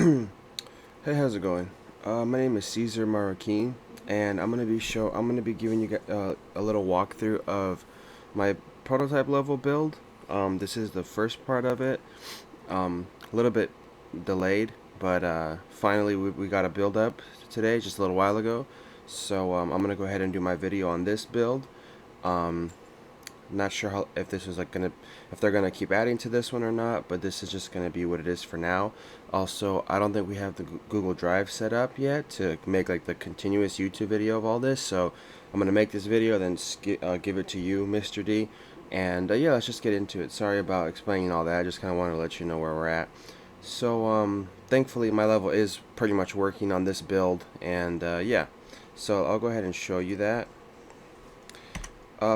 Hey, how's it going? My name is Caesar Marroquin, and I'm gonna be giving you a little walkthrough of my prototype level build. This is the first part of it. A little bit delayed, but finally we got a build up today, just a little while ago. So I'm gonna go ahead and do my video on this build. Um, Not sure if this is if they're gonna keep adding to this one or not, but this is just gonna be what it is for now. Also, I don't think we have the Google Drive set up yet to make like the continuous YouTube video of all this. So I'm gonna make this video, then give it to you, Mr. D. And yeah, let's just get into it. Sorry about explaining all that. I just kind of wanted to let you know where we're at. So thankfully my level is pretty much working on this build, and yeah. So I'll go ahead and show you that.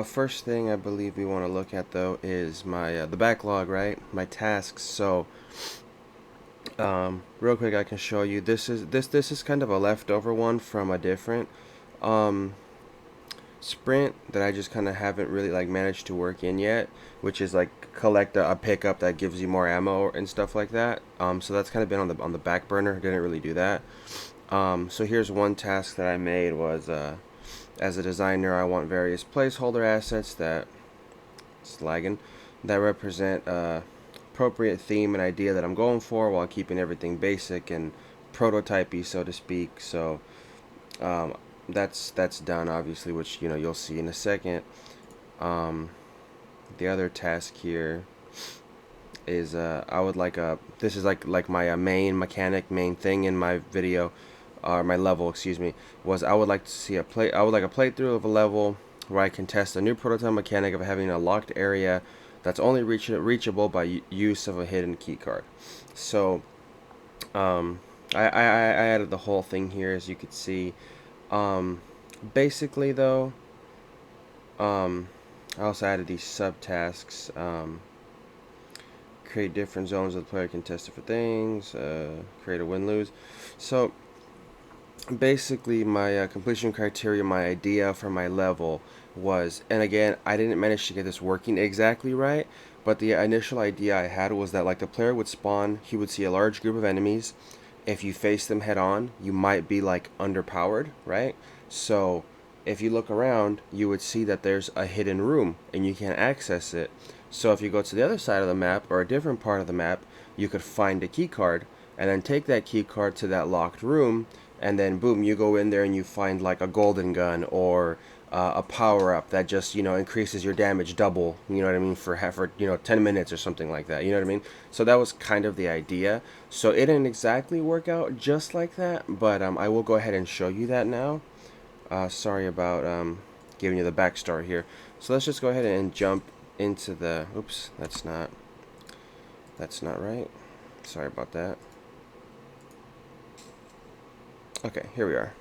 First thing I believe we want to look at though is my the backlog, right? My tasks. So, real quick, I can show you. This is kind of a leftover one from a different um, sprint that I just kind of haven't really like managed to work in yet, which is like collect a pickup that gives you more ammo and stuff like that. So that's kind of been on the back burner. Didn't really do that. So here's one task that I made was as a designer, I want various placeholder assets that that represent appropriate theme and idea that I'm going for while keeping everything basic and prototypey, so to speak. So um, that's done, obviously, which you'll see in a second. Um, the other task here is I would like a this is like my main thing in my video, or my level, excuse me, was I would like to see I would like a playthrough of a level where I can test a new prototype mechanic of having a locked area that's only reachable by use of a hidden key card. So I added the whole thing here, as you could see. um, Basically though, I also added these subtasks. Create different zones that the player can test different things, create a win-lose. So basically my completion criteria, my idea for my level was, and again, I didn't manage to get this working exactly right, but the initial idea I had was that like the player would spawn, he would see a large group of enemies. If you face them head on, you might be like underpowered, right? So if you look around, you would see that there's a hidden room and you can't access it. So if you go to the other side of the map or a different part of the map, you could find a key card and then take that key card to that locked room, and then boom, you go in there and you find like a golden gun or a power up that just increases your damage double. You know what I mean, for 10 minutes or something like that. You know what I mean. So that was kind of the idea. So it didn't exactly work out just like that, but I will go ahead and show you that now. Sorry about giving you the backstory here. So let's just go ahead and jump into the. Oops, that's not right. Sorry about that. Okay, here we are.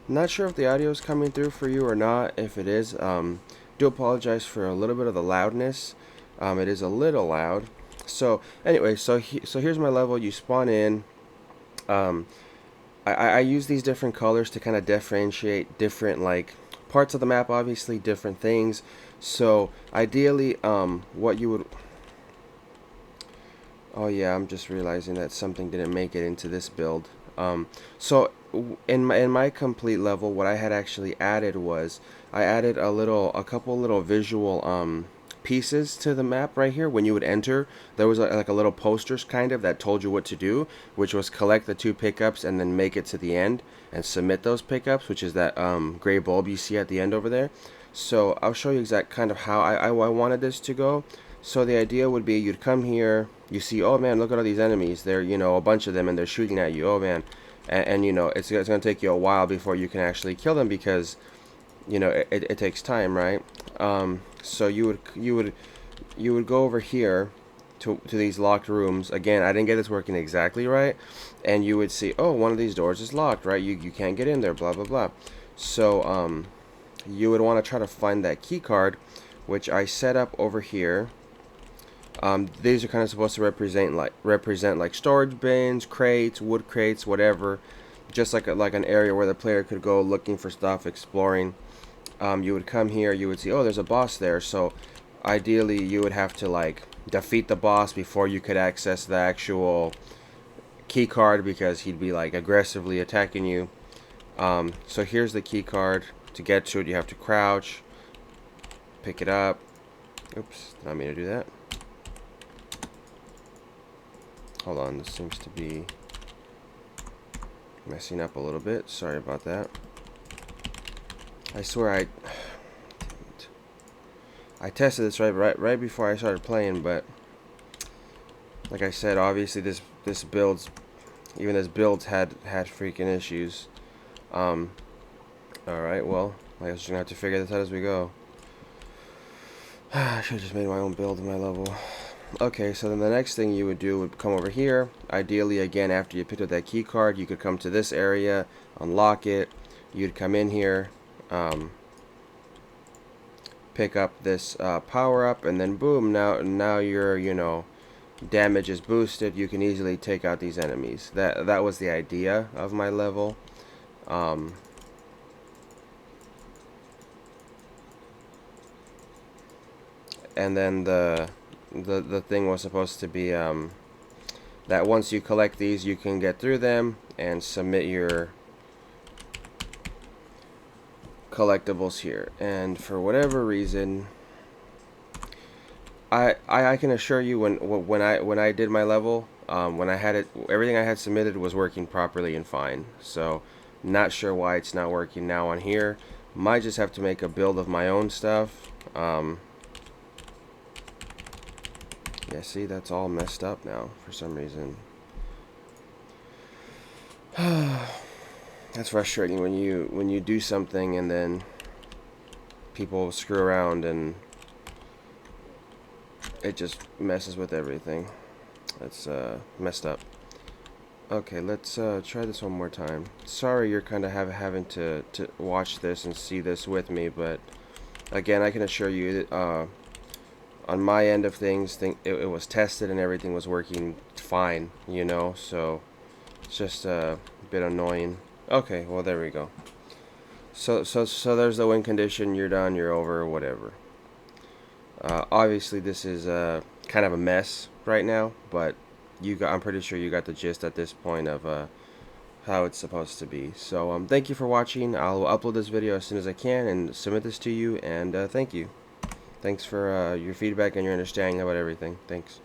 Not sure if the audio is coming through for you or not. If it is, do apologize for a little bit of the loudness. It is a little loud. So anyway, so here's my level. You spawn in. Um, I use these different colors to kind of differentiate different like parts of the map. Obviously, different things. So ideally, what you would. Oh yeah, I'm just realizing that something didn't make it into this build. So in my complete level, what I had actually added was I added a couple little visual pieces to the map right here. When you would enter, there was like a little posters kind of that told you what to do, which was collect the two pickups and then make it to the end and submit those pickups, which is that gray bulb you see at the end over there. So I'll show you exact kind of how I wanted this to go. So the idea would be you'd come here, you see, oh man, look at all these enemies. They're, a bunch of them and they're shooting at you. Oh man. And it's going to take you a while before you can actually kill them because, it takes time, right? So you would go over here to these locked rooms. Again, I didn't get this working exactly right. And you would see, oh, one of these doors is locked, right? You can't get in there, blah, blah, blah. So, you would want to try to find that key card, which I set up over here. These are kind of supposed to represent like storage bins, crates, wood crates, whatever, just like an area where the player could go looking for stuff, exploring. You would come here, you would see, oh, there's a boss there. So ideally, you would have to like defeat the boss before you could access the actual key card because he'd be like aggressively attacking you. So here's the key card. To get to it, you have to crouch, pick it up. Oops, did not mean to do that. Hold on, this seems to be messing up a little bit. Sorry about that. I swear I tested this right before I started playing, but like I said, obviously this build's had freaking issues. All right, well, I guess we're gonna have to figure this out as we go. I should have just made my own build in my level. Okay, so then the next thing you would do would come over here. Ideally, again, after you picked up that key card, you could come to this area, unlock it. You'd come in here, pick up this power up, and then boom, now your damage is boosted. You can easily take out these enemies. That was the idea of my level. And then the thing was supposed to be that once you collect these, you can get through them and submit your collectibles here. And for whatever reason, I can assure you when I did my level, when I had it, everything I had submitted was working properly and fine. So not sure why it's not working now on here. Might just have to make a build of my own stuff. Yeah, see, that's all messed up now for some reason. That's frustrating when you do something and then people screw around and it just messes with everything. That's messed up. Okay, let's try this one more time. Sorry you're kind of having to watch this and see this with me, but again, I can assure you that on my end of things, it was tested and everything was working fine, so it's just a bit annoying. Okay, well, there we go. So there's the win condition. You're done, you're over, whatever. Obviously this is kind of a mess right now, but I'm pretty sure you got the gist at this point of how it's supposed to be. So thank you for watching. I'll upload this video as soon as I can and submit this to you, and thank you. Thanks for your feedback and your understanding about everything. Thanks.